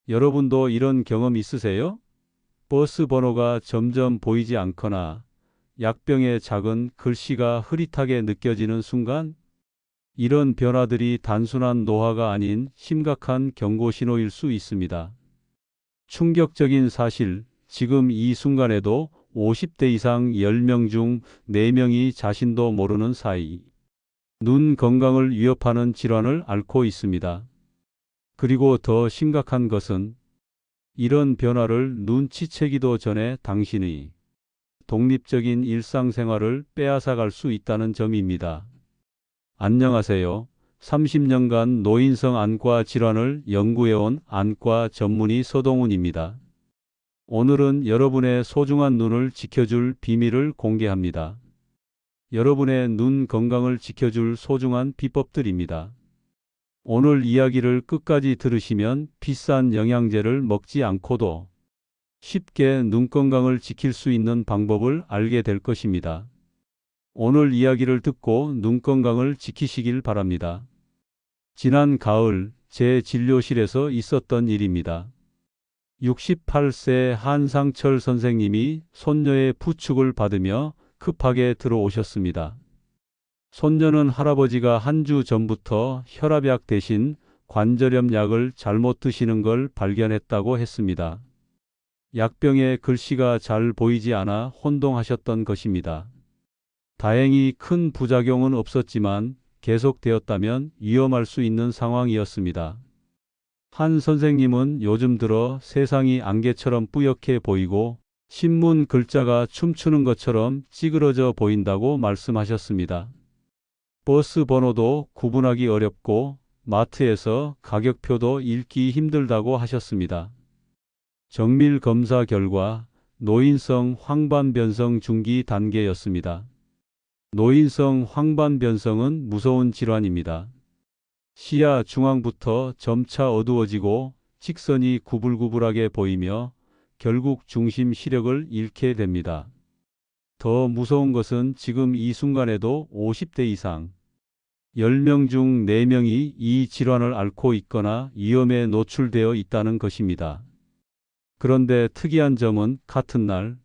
여러분도 이런 경험 있으세요? 버스 번호가 점점 보이지 않거나 약병의 작은 글씨가 흐릿하게 느껴지는 순간, 이런 변화들이 단순한 노화가 아닌 심각한 경고 신호일 수 있습니다. 충격적인 사실, 지금 이 순간에도 50대 이상 10명 중 4명이 자신도 모르는 사이 눈 건강을 위협하는 질환을 앓고 있습니다. 그리고 더 심각한 것은 이런 변화를 눈치채기도 전에 당신의 독립적인 일상생활을 빼앗아갈 수 있다는 점입니다. 안녕하세요. 30년간 노인성 안과 질환을 연구해온 안과 전문의 서동훈입니다. 오늘은 여러분의 소중한 눈을 지켜줄 비밀을 공개합니다. 여러분의 눈 건강을 지켜줄 소중한 비법들입니다. 오늘 이야기를 끝까지 들으시면 비싼 영양제를 먹지 않고도 쉽게 눈 건강을 지킬 수 있는 방법을 알게 될 것입니다. 오늘 이야기를 듣고 눈 건강을 지키시길 바랍니다. 지난 가을 제 진료실에서 있었던 일입니다. 68세 한상철 선생님이 손녀의 부축을 받으며 급하게 들어오셨습니다. 손녀는 할아버지가 한 주 전부터 혈압약 대신 관절염 약을 잘못 드시는 걸 발견했다고 했습니다. 약병에 글씨가 잘 보이지 않아 혼동하셨던 것입니다. 다행히 큰 부작용은 없었지만 계속되었다면 위험할 수 있는 상황이었습니다. 한 선생님은 요즘 들어 세상이 안개처럼 뿌옇게 보이고 신문 글자가 춤추는 것처럼 찌그러져 보인다고 말씀하셨습니다. 버스 번호도 구분하기 어렵고 마트에서 가격표도 읽기 힘들다고 하셨습니다. 정밀 검사 결과 노인성 황반변성 중기 단계였습니다. 노인성 황반변성은 무서운 질환입니다. 시야 중앙부터 점차 어두워지고 직선이 구불구불하게 보이며 결국 중심 시력을 잃게 됩니다. 더 무서운 것은 지금 이 순간에도 50대 이상 10명 중 4명이 이 질환을 앓고 있거나 위험에 노출되어 있다는 것입니다. 그런데 특이한 점은 같은 날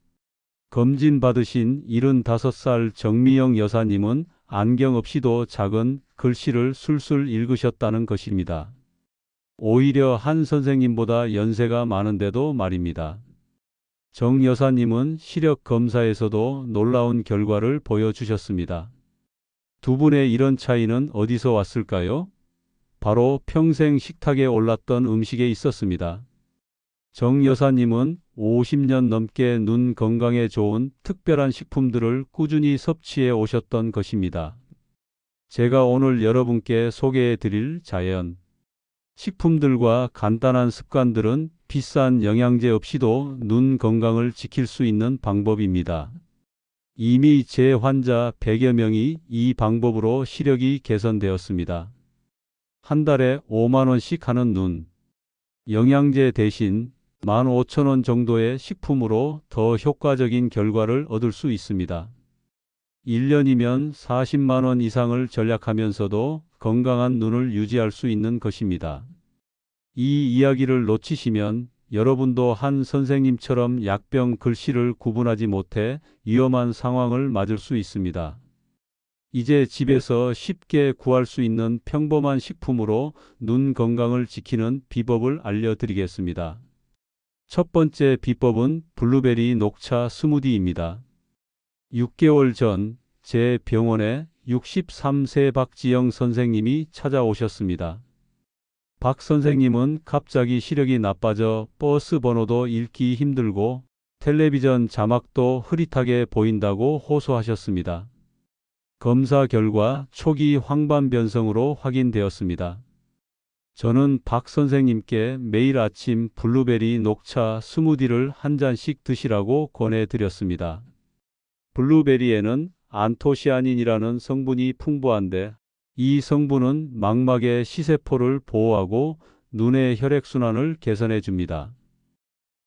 검진 받으신 75살 정미영 여사님은 안경 없이도 작은 글씨를 술술 읽으셨다는 것입니다. 오히려 한 선생님보다 연세가 많은데도 말입니다. 정 여사님은 시력 검사에서도 놀라운 결과를 보여주셨습니다. 두 분의 이런 차이는 어디서 왔을까요? 바로 평생 식탁에 올랐던 음식에 있었습니다. 정 여사님은 50년 넘게 눈 건강에 좋은 특별한 식품들을 꾸준히 섭취해 오셨던 것입니다. 제가 오늘 여러분께 소개해 드릴 자연 식품들과 간단한 습관들은 비싼 영양제 없이도 눈 건강을 지킬 수 있는 방법입니다. 이미 제 환자 100여 명이 이 방법으로 시력이 개선되었습니다. 한 달에 5만 원씩 하는 눈 영양제 대신 15,000원 정도의 식품으로 더 효과적인 결과를 얻을 수 있습니다. 1년이면 40만 원 이상을 절약하면서도 건강한 눈을 유지할 수 있는 것입니다. 이 이야기를 놓치시면 여러분도 한 선생님처럼 약병 글씨를 구분하지 못해 위험한 상황을 맞을 수 있습니다. 이제 집에서 쉽게 구할 수 있는 평범한 식품으로 눈 건강을 지키는 비법을 알려드리겠습니다. 첫 번째 비법은 블루베리 녹차 스무디입니다. 6개월 전 제 병원에 63세 박지영 선생님이 찾아오셨습니다. 박 선생님은 갑자기 시력이 나빠져 버스 번호도 읽기 힘들고 텔레비전 자막도 흐릿하게 보인다고 호소하셨습니다. 검사 결과 초기 황반변성으로 확인되었습니다. 저는 박 선생님께 매일 아침 블루베리 녹차 스무디를 한 잔씩 드시라고 권해드렸습니다. 블루베리에는 안토시아닌이라는 성분이 풍부한데 이 성분은 망막의 시세포를 보호하고 눈의 혈액순환을 개선해 줍니다.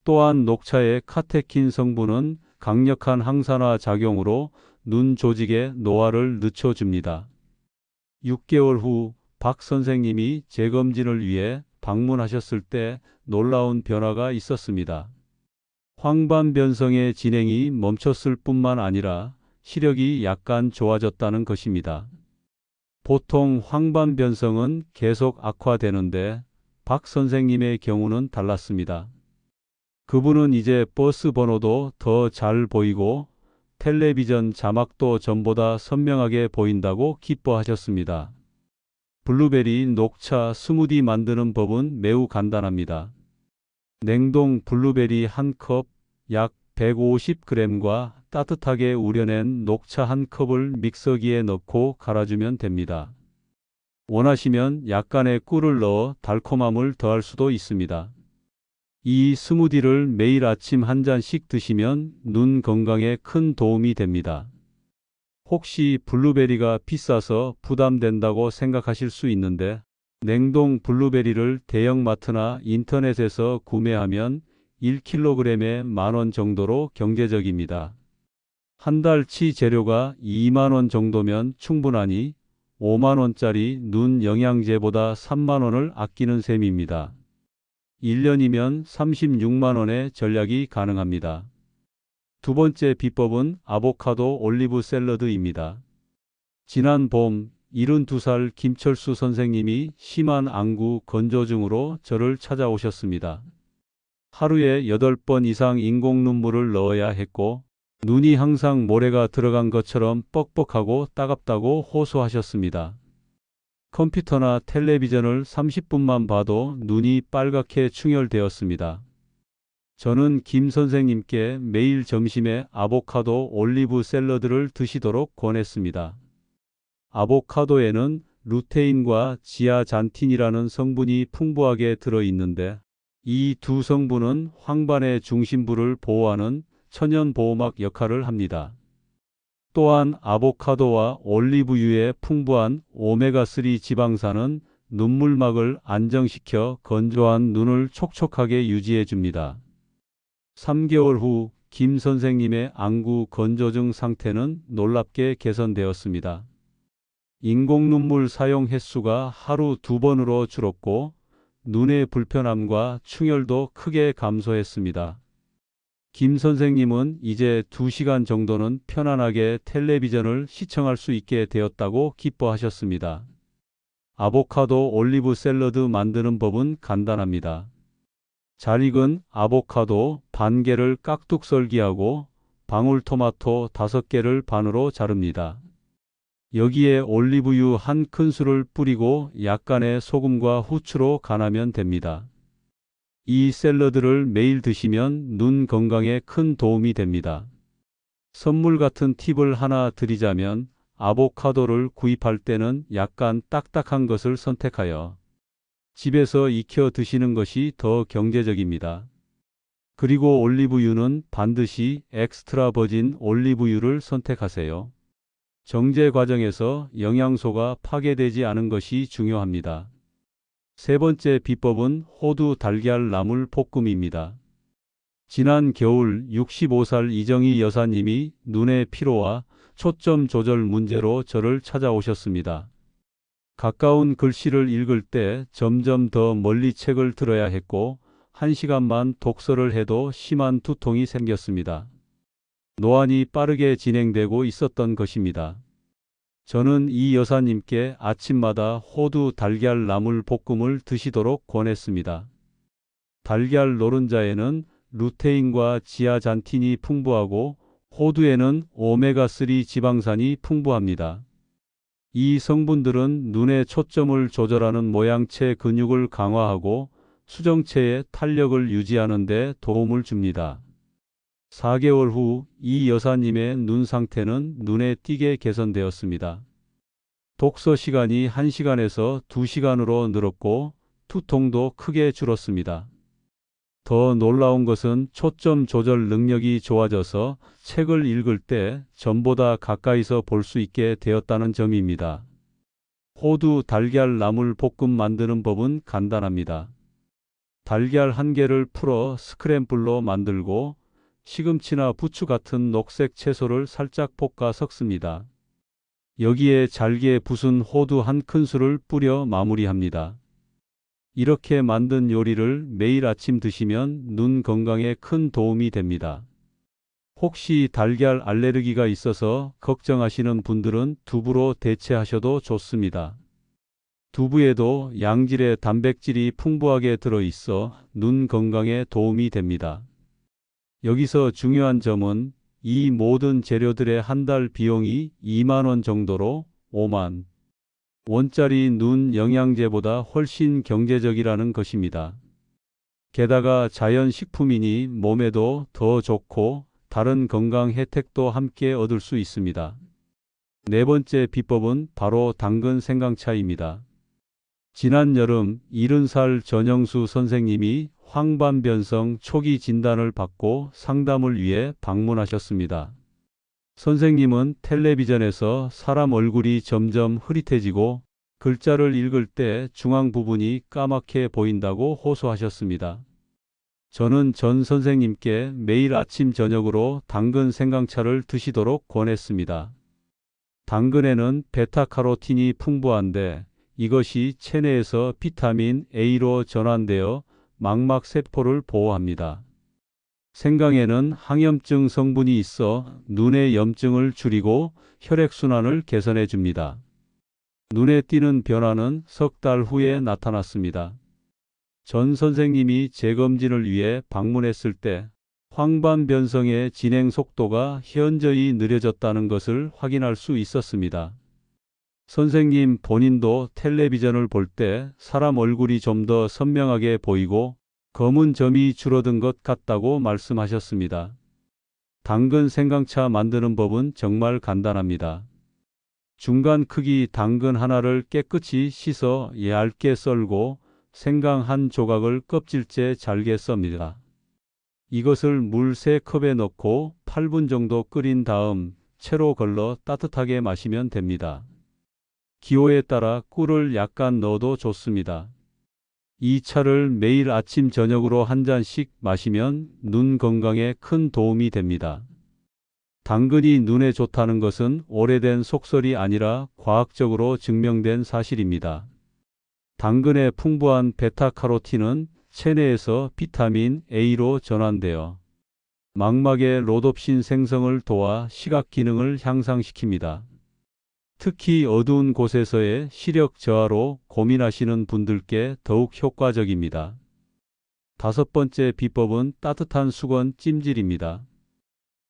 또한 녹차의 카테킨 성분은 강력한 항산화 작용으로 눈 조직의 노화를 늦춰줍니다. 6개월 후 박 선생님이 재검진을 위해 방문하셨을 때 놀라운 변화가 있었습니다. 황반 변성의 진행이 멈췄을 뿐만 아니라 시력이 약간 좋아졌다는 것입니다. 보통 황반 변성은 계속 악화되는데 박 선생님의 경우는 달랐습니다. 그분은 이제 버스 번호도 더 잘 보이고 텔레비전 자막도 전보다 선명하게 보인다고 기뻐하셨습니다. 블루베리 녹차 스무디 만드는 법은 매우 간단합니다. 냉동 블루베리 한 컵, 약 150g과 따뜻하게 우려낸 녹차 한 컵을 믹서기에 넣고 갈아주면 됩니다. 원하시면 약간의 꿀을 넣어 달콤함을 더할 수도 있습니다. 이 스무디를 매일 아침 한 잔씩 드시면 눈 건강에 큰 도움이 됩니다. 혹시 블루베리가 비싸서 부담된다고 생각하실 수 있는데 냉동 블루베리를 대형마트나 인터넷에서 구매하면 1kg에 10,000원 정도로 경제적입니다. 한 달치 재료가 20,000원 정도면 충분하니 50,000원짜리 눈 영양제보다 30,000원을 아끼는 셈입니다. 1년이면 360,000원의 전략이 가능합니다. 두 번째 비법은 아보카도 올리브 샐러드입니다. 지난 봄 72살 김철수 선생님이 심한 안구 건조증으로 저를 찾아오셨습니다. 하루에 8번 이상 인공 눈물을 넣어야 했고 눈이 항상 모래가 들어간 것처럼 뻑뻑하고 따갑다고 호소하셨습니다. 컴퓨터나 텔레비전을 30분만 봐도 눈이 빨갛게 충혈되었습니다. 저는 김 선생님께 매일 점심에 아보카도 올리브 샐러드를 드시도록 권했습니다. 아보카도에는 루테인과 지아잔틴이라는 성분이 풍부하게 들어있는데 이 두 성분은 황반의 중심부를 보호하는 천연보호막 역할을 합니다. 또한 아보카도와 올리브유의 풍부한 오메가3 지방산은 눈물막을 안정시켜 건조한 눈을 촉촉하게 유지해 줍니다. 3개월 후 김 선생님의 안구 건조증 상태는 놀랍게 개선되었습니다. 인공눈물 사용 횟수가 하루 2번으로 줄었고 눈의 불편함과 충혈도 크게 감소했습니다. 김 선생님은 이제 2시간 정도는 편안하게 텔레비전을 시청할 수 있게 되었다고 기뻐하셨습니다. 아보카도 올리브 샐러드 만드는 법은 간단합니다. 잘 익은 아보카도 반 개를 깍둑 썰기하고 방울토마토 5개를 반으로 자릅니다. 여기에 올리브유 한 큰술을 뿌리고 약간의 소금과 후추로 간하면 됩니다. 이 샐러드를 매일 드시면 눈 건강에 큰 도움이 됩니다. 선물 같은 팁을 하나 드리자면 아보카도를 구입할 때는 약간 딱딱한 것을 선택하여 집에서 익혀 드시는 것이 더 경제적입니다. 그리고 올리브유는 반드시 엑스트라 버진 올리브유를 선택하세요. 정제 과정에서 영양소가 파괴되지 않은 것이 중요합니다. 세 번째 비법은 호두 달걀 나물 볶음입니다. 지난 겨울 65살 이정희 여사님이 눈의 피로와 초점 조절 문제로 저를 찾아오셨습니다. 가까운 글씨를 읽을 때 점점 더 멀리 책을 들어야 했고 1시간만 독서를 해도 심한 두통이 생겼습니다. 노안이 빠르게 진행되고 있었던 것입니다. 저는 이 여사님께 아침마다 호두 달걀 나물 볶음을 드시도록 권했습니다. 달걀 노른자에는 루테인과 지아잔틴이 풍부하고 호두에는 오메가3 지방산이 풍부합니다. 이 성분들은 눈의 초점을 조절하는 모양체 근육을 강화하고 수정체의 탄력을 유지하는 데 도움을 줍니다. 4개월 후 이 여사님의 눈 상태는 눈에 띄게 개선되었습니다. 독서 시간이 1시간에서 2시간으로 늘었고 두통도 크게 줄었습니다. 더 놀라운 것은 초점 조절 능력이 좋아져서 책을 읽을 때 전보다 가까이서 볼 수 있게 되었다는 점입니다. 호두 달걀 나물 볶음 만드는 법은 간단합니다. 달걀 1개를 풀어 스크램블로 만들고 시금치나 부추 같은 녹색 채소를 살짝 볶아 섞습니다. 여기에 잘게 부순 호두 한 큰술을 뿌려 마무리합니다. 이렇게 만든 요리를 매일 아침 드시면 눈 건강에 큰 도움이 됩니다. 혹시 달걀 알레르기가 있어서 걱정하시는 분들은 두부로 대체하셔도 좋습니다. 두부에도 양질의 단백질이 풍부하게 들어있어 눈 건강에 도움이 됩니다. 여기서 중요한 점은 이 모든 재료들의 한 달 비용이 2만 원 정도로 5만 원짜리 눈 영양제보다 훨씬 경제적이라는 것입니다. 게다가 자연식품이니 몸에도 더 좋고 다른 건강 혜택도 함께 얻을 수 있습니다. 네 번째 비법은 바로 당근 생강차입니다. 지난 여름 70살 전영수 선생님이 황반변성 초기 진단을 받고 상담을 위해 방문하셨습니다. 선생님은 텔레비전에서 사람 얼굴이 점점 흐릿해지고 글자를 읽을 때 중앙 부분이 까맣게 보인다고 호소하셨습니다. 저는 전 선생님께 매일 아침 저녁으로 당근 생강차를 드시도록 권했습니다. 당근에는 베타카로틴이 풍부한데 이것이 체내에서 비타민 A로 전환되어 망막 세포를 보호합니다. 생강에는 항염증 성분이 있어 눈의 염증을 줄이고 혈액순환을 개선해 줍니다. 눈에 띄는 변화는 석 달 후에 나타났습니다. 전 선생님이 재검진을 위해 방문했을 때 황반변성의 진행 속도가 현저히 느려졌다는 것을 확인할 수 있었습니다. 선생님 본인도 텔레비전을 볼 때 사람 얼굴이 좀 더 선명하게 보이고 검은 점이 줄어든 것 같다고 말씀하셨습니다. 당근 생강차 만드는 법은 정말 간단합니다. 중간 크기 당근 하나를 깨끗이 씻어 얇게 썰고 생강 한 조각을 껍질째 잘게 썹니다. 이것을 물 3컵에 넣고 8분 정도 끓인 다음 채로 걸러 따뜻하게 마시면 됩니다. 기호에 따라 꿀을 약간 넣어도 좋습니다. 이 차를 매일 아침 저녁으로 한 잔씩 마시면 눈 건강에 큰 도움이 됩니다. 당근이 눈에 좋다는 것은 오래된 속설이 아니라 과학적으로 증명된 사실입니다. 당근의 풍부한 베타카로틴은 체내에서 비타민 A로 전환되어 망막의 로놉신 생성을 도와 시각 기능을 향상시킵니다. 특히 어두운 곳에서의 시력 저하로 고민하시는 분들께 더욱 효과적입니다. 다섯 번째 비법은 따뜻한 수건 찜질입니다.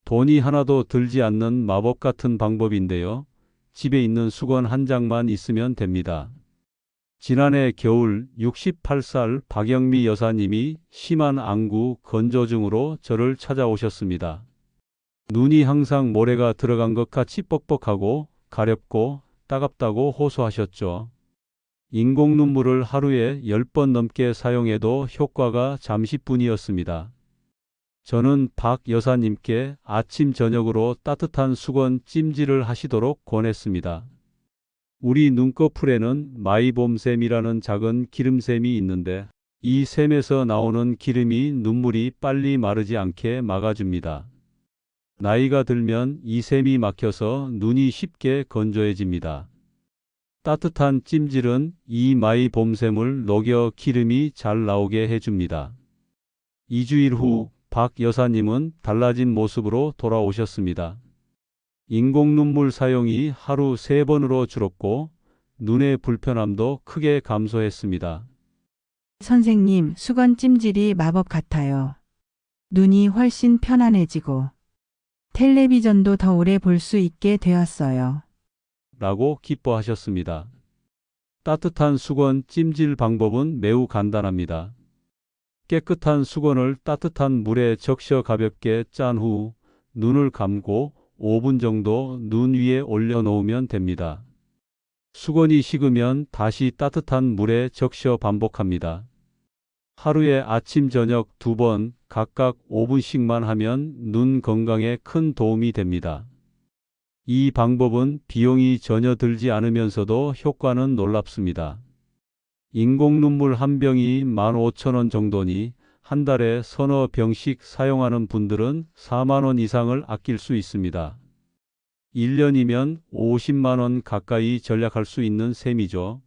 돈이 하나도 들지 않는 마법 같은 방법인데요. 집에 있는 수건 한 장만 있으면 됩니다. 지난해 겨울 68살 박영미 여사님이 심한 안구 건조증으로 저를 찾아오셨습니다. 눈이 항상 모래가 들어간 것 같이 뻑뻑하고 가렵고 따갑다고 호소하셨죠. 인공 눈물을 하루에 10번 넘게 사용해도 효과가 잠시뿐이었습니다. 저는 박 여사님께 아침 저녁으로 따뜻한 수건 찜질을 하시도록 권했습니다. 우리 눈꺼풀에는 마이봄샘이라는 작은 기름샘이 있는데 이 샘에서 나오는 기름이 눈물이 빨리 마르지 않게 막아줍니다. 나이가 들면 이 샘이 막혀서 눈이 쉽게 건조해집니다. 따뜻한 찜질은 이 마이봄샘을 녹여 기름이 잘 나오게 해줍니다. 2주일 후 박 여사님은 달라진 모습으로 돌아오셨습니다. 인공 눈물 사용이 하루 3번으로 줄었고 눈의 불편함도 크게 감소했습니다. 선생님, 수건 찜질이 마법 같아요. 눈이 훨씬 편안해지고 텔레비전도 더 오래 볼 수 있게 되었어요. 라고 기뻐하셨습니다. 따뜻한 수건 찜질 방법은 매우 간단합니다. 깨끗한 수건을 따뜻한 물에 적셔 가볍게 짠 후 눈을 감고 5분 정도 눈 위에 올려놓으면 됩니다. 수건이 식으면 다시 따뜻한 물에 적셔 반복합니다. 하루에 아침 저녁 2번 각각 5분씩만 하면 눈 건강에 큰 도움이 됩니다. 이 방법은 비용이 전혀 들지 않으면서도 효과는 놀랍습니다. 인공 눈물 한 병이 15,000원 정도니 한 달에 서너 병씩 사용하는 분들은 4만 원 이상을 아낄 수 있습니다. 1년이면 50만 원 가까이 절약할 수 있는 셈이죠.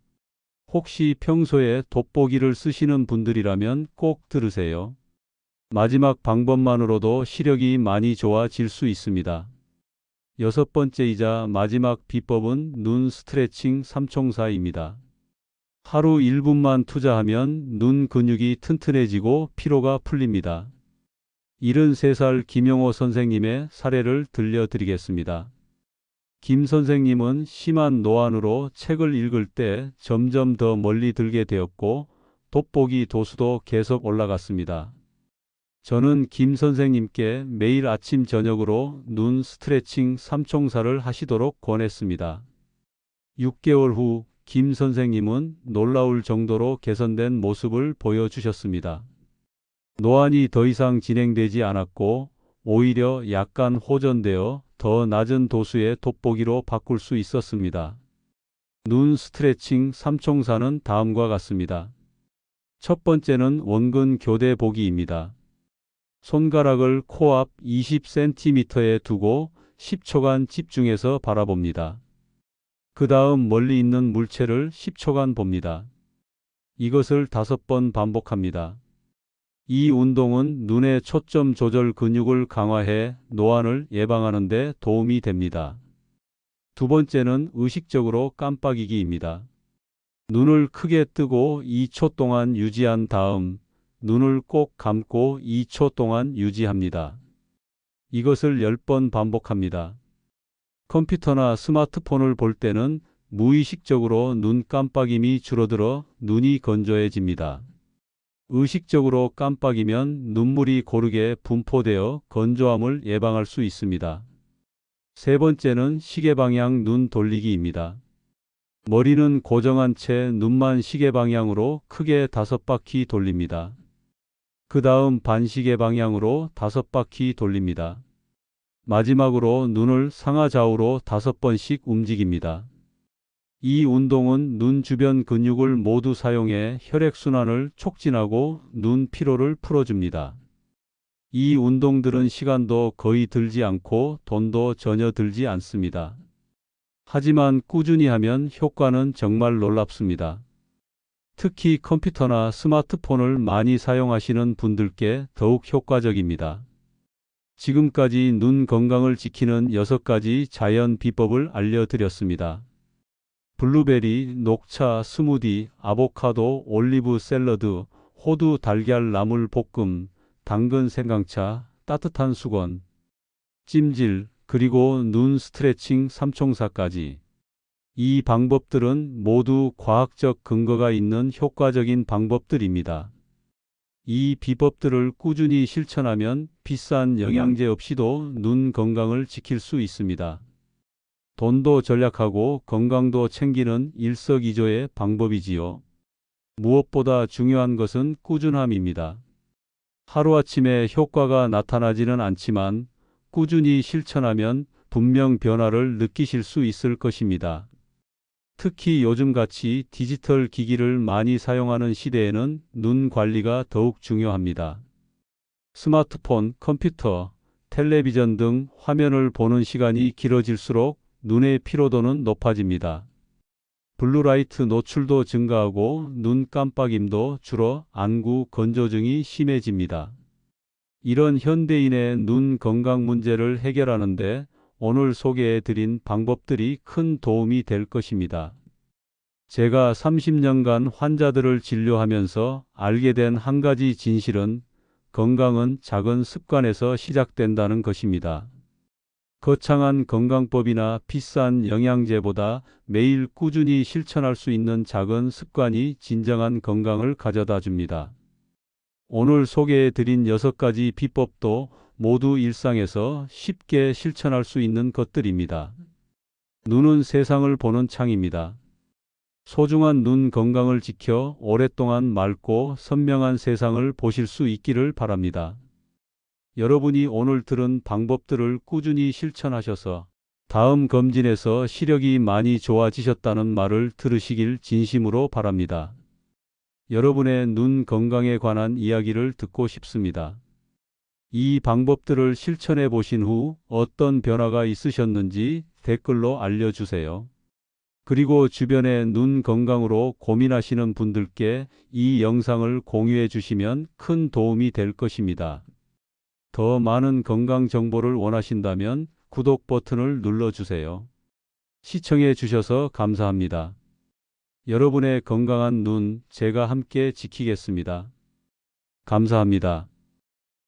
혹시 평소에 돋보기를 쓰시는 분들이라면 꼭 들으세요. 마지막 방법만으로도 시력이 많이 좋아질 수 있습니다. 여섯 번째이자 마지막 비법은 눈 스트레칭 삼총사입니다. 하루 1분만 투자하면 눈 근육이 튼튼해지고 피로가 풀립니다. 73살 김용호 선생님의 사례를 들려드리겠습니다. 김 선생님은 심한 노안으로 책을 읽을 때 점점 더 멀리 들게 되었고 돋보기 도수도 계속 올라갔습니다. 저는 김 선생님께 매일 아침 저녁으로 눈 스트레칭 삼총사를 하시도록 권했습니다. 6개월 후 김 선생님은 놀라울 정도로 개선된 모습을 보여주셨습니다. 노안이 더 이상 진행되지 않았고 오히려 약간 호전되어 더 낮은 도수의 돋보기로 바꿀 수 있었습니다. 눈 스트레칭 삼총사는 다음과 같습니다. 첫 번째는 원근 교대 보기입니다. 손가락을 코앞 20cm에 두고 10초간 집중해서 바라봅니다. 그 다음 멀리 있는 물체를 10초간 봅니다. 이것을 5번 반복합니다. 이 운동은 눈의 초점 조절 근육을 강화해 노안을 예방하는 데 도움이 됩니다. 두 번째는 의식적으로 깜빡이기입니다. 눈을 크게 뜨고 2초 동안 유지한 다음 눈을 꼭 감고 2초 동안 유지합니다. 이것을 10번 반복합니다. 컴퓨터나 스마트폰을 볼 때는 무의식적으로 눈 깜빡임이 줄어들어 눈이 건조해집니다. 의식적으로 깜빡이면 눈물이 고르게 분포되어 건조함을 예방할 수 있습니다. 세 번째는 시계 방향 눈 돌리기입니다. 머리는 고정한 채 눈만 시계 방향으로 크게 5바퀴 돌립니다. 그 다음 반시계 방향으로 5바퀴 돌립니다. 마지막으로 눈을 상하좌우로 5번씩 움직입니다. 이 운동은 눈 주변 근육을 모두 사용해 혈액순환을 촉진하고 눈 피로를 풀어줍니다. 이 운동들은 시간도 거의 들지 않고 돈도 전혀 들지 않습니다. 하지만 꾸준히 하면 효과는 정말 놀랍습니다. 특히 컴퓨터나 스마트폰을 많이 사용하시는 분들께 더욱 효과적입니다. 지금까지 눈 건강을 지키는 6가지 자연 비법을 알려드렸습니다. 블루베리, 녹차, 스무디, 아보카도, 올리브 샐러드, 호두 달걀 나물 볶음, 당근 생강차, 따뜻한 수건, 찜질, 그리고 눈 스트레칭 삼총사까지. 이 방법들은 모두 과학적 근거가 있는 효과적인 방법들입니다. 이 비법들을 꾸준히 실천하면 비싼 영양제 없이도 눈 건강을 지킬 수 있습니다. 돈도 절약하고 건강도 챙기는 일석이조의 방법이지요. 무엇보다 중요한 것은 꾸준함입니다. 하루아침에 효과가 나타나지는 않지만 꾸준히 실천하면 분명 변화를 느끼실 수 있을 것입니다. 특히 요즘같이 디지털 기기를 많이 사용하는 시대에는 눈 관리가 더욱 중요합니다. 스마트폰, 컴퓨터, 텔레비전 등 화면을 보는 시간이 길어질수록 눈의 피로도는 높아집니다. 블루라이트 노출도 증가하고 눈 깜빡임도 줄어 안구 건조증이 심해집니다. 이런 현대인의 눈 건강 문제를 해결하는 데 오늘 소개해드린 방법들이 큰 도움이 될 것입니다. 제가 30년간 환자들을 진료하면서 알게 된 한 가지 진실은 건강은 작은 습관에서 시작된다는 것입니다. 거창한 건강법이나 비싼 영양제보다 매일 꾸준히 실천할 수 있는 작은 습관이 진정한 건강을 가져다 줍니다. 오늘 소개해드린 6가지 비법도 모두 일상에서 쉽게 실천할 수 있는 것들입니다. 눈은 세상을 보는 창입니다. 소중한 눈 건강을 지켜 오랫동안 맑고 선명한 세상을 보실 수 있기를 바랍니다. 여러분이 오늘 들은 방법들을 꾸준히 실천하셔서 다음 검진에서 시력이 많이 좋아지셨다는 말을 들으시길 진심으로 바랍니다. 여러분의 눈 건강에 관한 이야기를 듣고 싶습니다. 이 방법들을 실천해 보신 후 어떤 변화가 있으셨는지 댓글로 알려주세요. 그리고 주변의 눈 건강으로 고민하시는 분들께 이 영상을 공유해 주시면 큰 도움이 될 것입니다. 더 많은 건강 정보를 원하신다면 구독 버튼을 눌러주세요. 시청해 주셔서 감사합니다. 여러분의 건강한 눈 제가 함께 지키겠습니다. 감사합니다.